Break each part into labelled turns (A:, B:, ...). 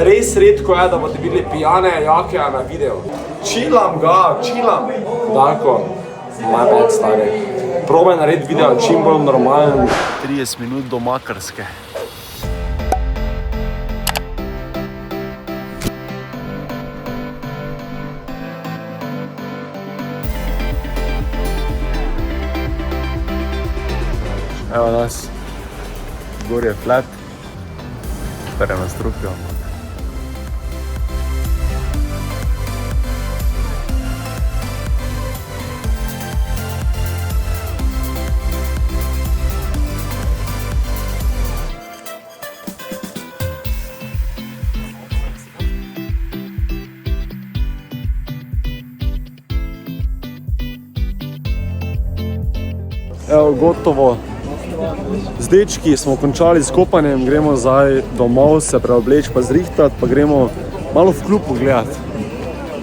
A: res redko je, da boste videli pijane Jakija na videu. Čilam ga, čilam. Darko, my bad, stari. Probaj narediti video čim bolj normalen. 30 minut do Makarske. Evo nas, gor je flat, pere nas trupijo. Evo, gotovo. Z dečki smo končali s kopanjem, gremo zdaj domov se preobleči pa zrihtati, pa gremo malo v klub pogledati.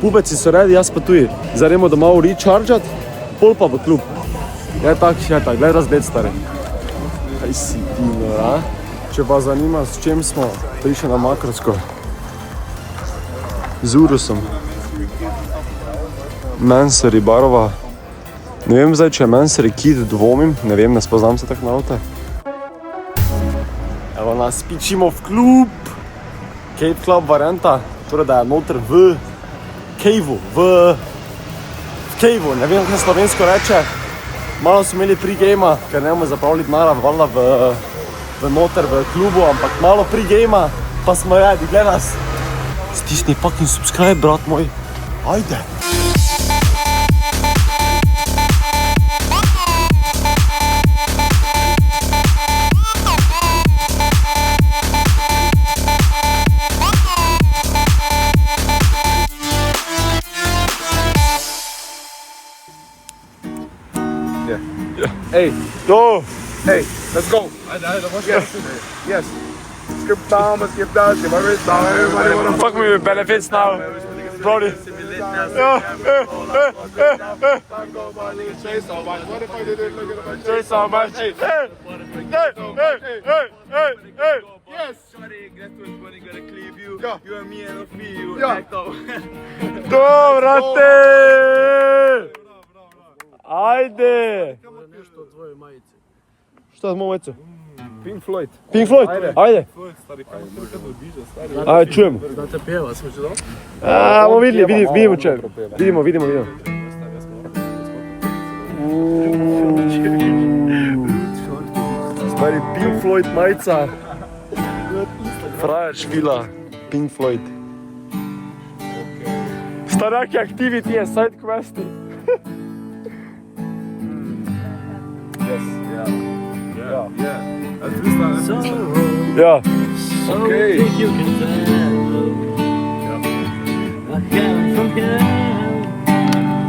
A: Pubeci so redi, jaz pa tuji. Zdaj gremo domov rechargeat, pol pa v klub. Je tak, gledaj razgled, stari. Kaj si ti, nora? Če pa zanima, s čem smo prišli na Makarsko. Z Urusom. Mansory barova. Ne vem zdaj, če je Mansory Kid, dvomim, ne vem, ne spoznam se tak na avte. Evo nas pičimo v klub, Cave Club varianta, torej da je noter v caveu, ne vem, kaj slovensko reče. Malo smo imeli pre-gamea, ker ne bomo zapravili denarja, valjda v noter v klubu, ampak malo pre-gamea, pa smo redi, gled nas. Stisni fucking subscribe, brat moj, ajde.
B: Hey,
A: Go!
B: hey, let's go. Yes. Skip down, skip down, skip my wrist down. Everybody wanna
A: Fuck me with benefits now, brody.
B: chase so much. What if I didn't look at my
A: Say so much. Hey!
B: Yes.
C: Sorry, guess who's gonna cleave you?
B: Yeah.
C: You and me and a few.
B: Yeah.
A: To, brate! Ajde!
D: Nešto o tvojoj majici.
A: Šta smo majicu?
B: Pink Floyd.
A: Pink Floyd? Ajde! Ajde, čujem.
D: Da te pjeva, smo će dobro?
A: Bomo vidimo če. Vidimo. Stari Pink Floyd majica. Frajer špila. Pink Floyd. Staraki activity je side questi. Ja.
B: Okay.
D: You can tell. A heaven from hell.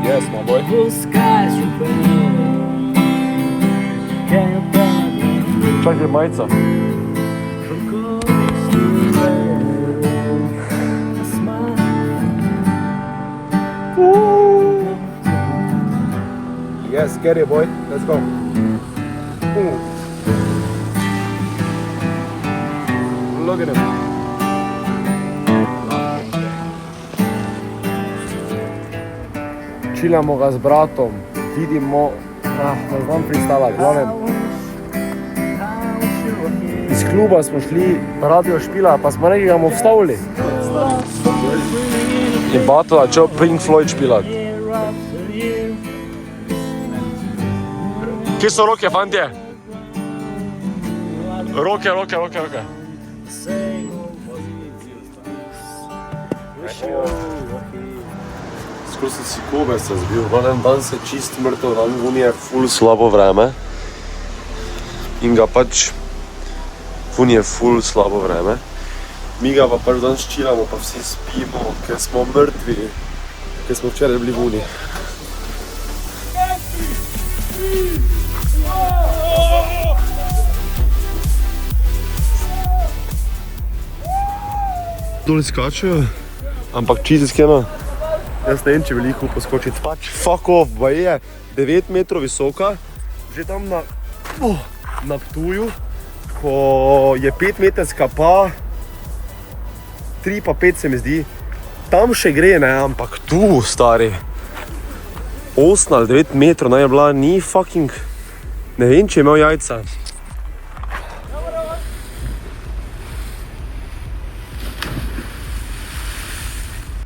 B: Yes, my boy.
D: Blue skies rebel. Can you burn
A: Čakaj, majica.
D: from coast to red? A smile.
B: Yes, get it, boy. Let's go. Look at him.
A: Čilamo ga z bratom, vidimo, ne znam pristala, glavnem. Iz kluba smo šli, radio špila, pa smo rekli, ga bomo vstavili. In batla, če Pink Floyd špilat. Kje so roke, fantje? Roke. Skoro sem si kobe se zbil, dan se čist mrtev, dan je ful slabo vreme. In ga pač, je ful slabo vreme. Mi ga pa pač dan ščilamo, pa vsi spimo, ker smo mrtvi, ker smo včeraj bili vuni. Doli skačejo, ampak čisto iskreno, jaz ne vem, če veliko poskočiti. Pač fuck off, ba je 9 metrov visoka, že tam na Ptuju, ko je 5 metrska pa 3 pa 5 se mi zdi. Tam še gre, ne, ampak tu, stari. 8 ali 9 metrov naj je bila, ni fucking... Ne vem, če je imel jajca.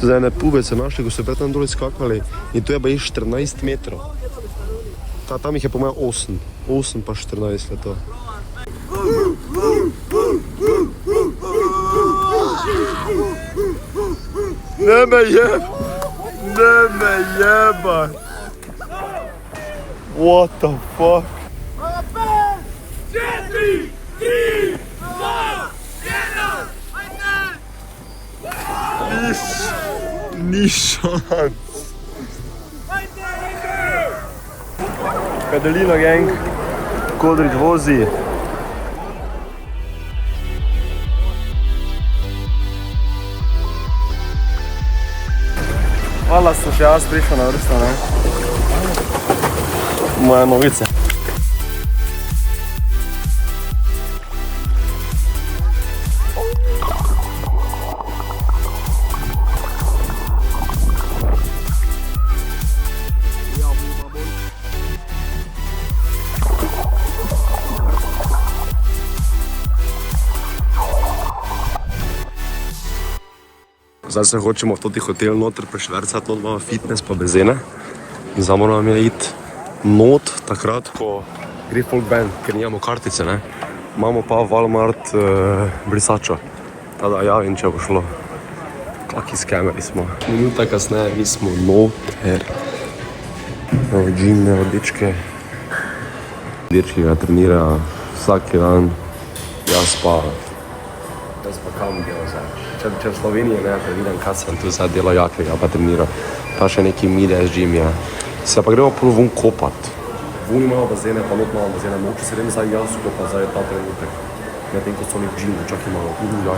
A: Zdaj ene pube se našli, ko so pred tam dole skakali in tu je baje 14 metrov. Tam jih je po mojem 8. 8 pa 14 je to. Ne me jeba! What the fuck?
C: 4, 3, 2, 1,
A: Ni šans. Pedelina gang, Kodrič vozi. Hvala, sem še jaz prišel na vrsto, ne? Moje novice. Zdaj se hočemo v toti hotel noter prešvercati, not imamo fitness pa bezene. In zdaj moramo iti not takrat, ko gre folk band, ker nimamo kartice, ne. Imamo pa Walmart brisačo. Tada javim, če bo šlo. Kaki skemeri smo. Minuta kasneje mi smo noter. Evo džine, dečke. Dečki ga trenirajo vsak dan. Jaz pa kam delo zdaj. Če v Sloveniji ne, pa vidim, kaj sem tu zdaj delo jakega, pa treniral. Pa še neki mid-ass gym, ja. Se pa gremo prvo vun kopat. Vun imamo bazene, pa not imamo bazene. Moče se vem zdaj jaz kopat, zdaj je ta trenutek. Medtem, ko so oni v gymu, čak imamo. Ja.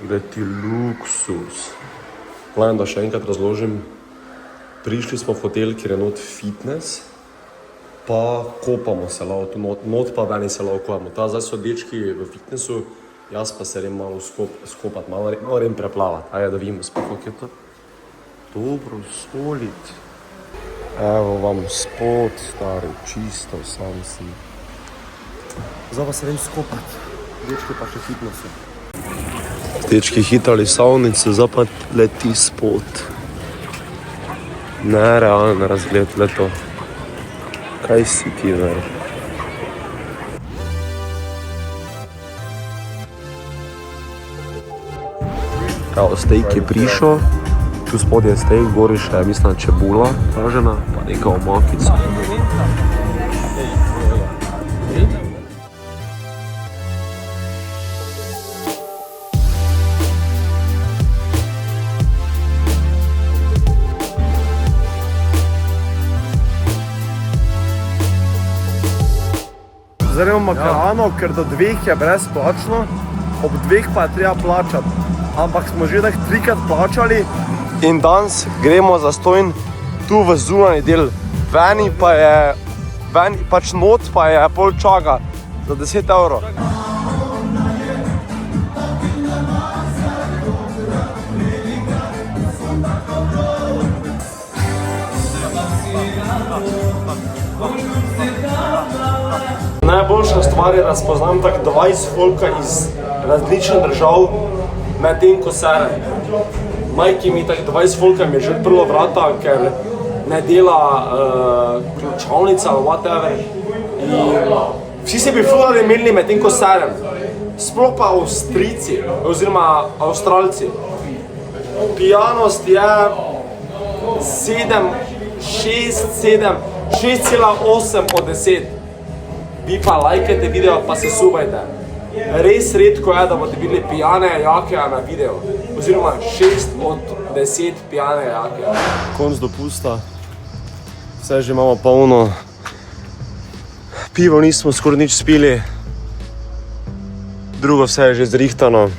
A: Gledi luksus. Gledam, da še enkrat razložim. Prišli smo v hotel, kjer je not fitness, pa kopamo se lao, tu not pa veni se lao kopamo. Ta zdaj so dečki v fitnessu, jaz pa se rem malo skopat, malo rem preplavat. Ajde, da vidimo spet, kako je to. Dobro, solid. Evo vam spod, stari, čisto, sam si. Zdaj pa se rem skopat. Dečki pa še fitnessu. Dečki hitali savnice, zdaj pa leti spod. Nerealen razgled, leto. Kaj si ti, ver? Evo, steak je prišel, tu spod je steak, gori še, mislim, čebula pražena, pa neka omakica. Zdaj imamo makarano, ker do 2 je brezplačno, ob 2 pa je treba plačati. Ampak smo že tak 3-krat plačali in danes gremo zastojn tu v zunanji del. Veni pa je, pač not pa je pol čaka za 10 evrov. Najboljša stvar je, da spoznam tak 20 folka iz različnih držav, medtem ko serem. Majki mi tak 20 folka mi je že odprlo vrata, ker ne dela ključavnica ali whatever. In vsi se bi fulali imeli medtem ko serem. Sploh pa Avstrijci, oziroma Avstralci. Pijanost je 6,8 od 10. Vi pa lajkajte video, pa se subajte. Res redko je, da boste bili pijane jake na video. Oziroma 6 od 10 pijane jake. Konc dopusta. Vse že imamo polno. Pivo nismo skoraj nič spili. Drugo vse je že zrihtano.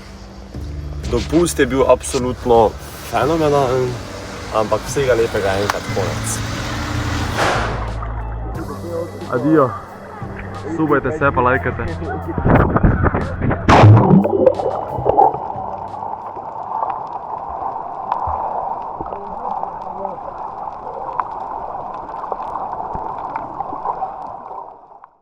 A: Dopust je bil absolutno fenomenalen, ampak vsega lepega enkrat konec. Adijo. Subajte se, pa lajkajte.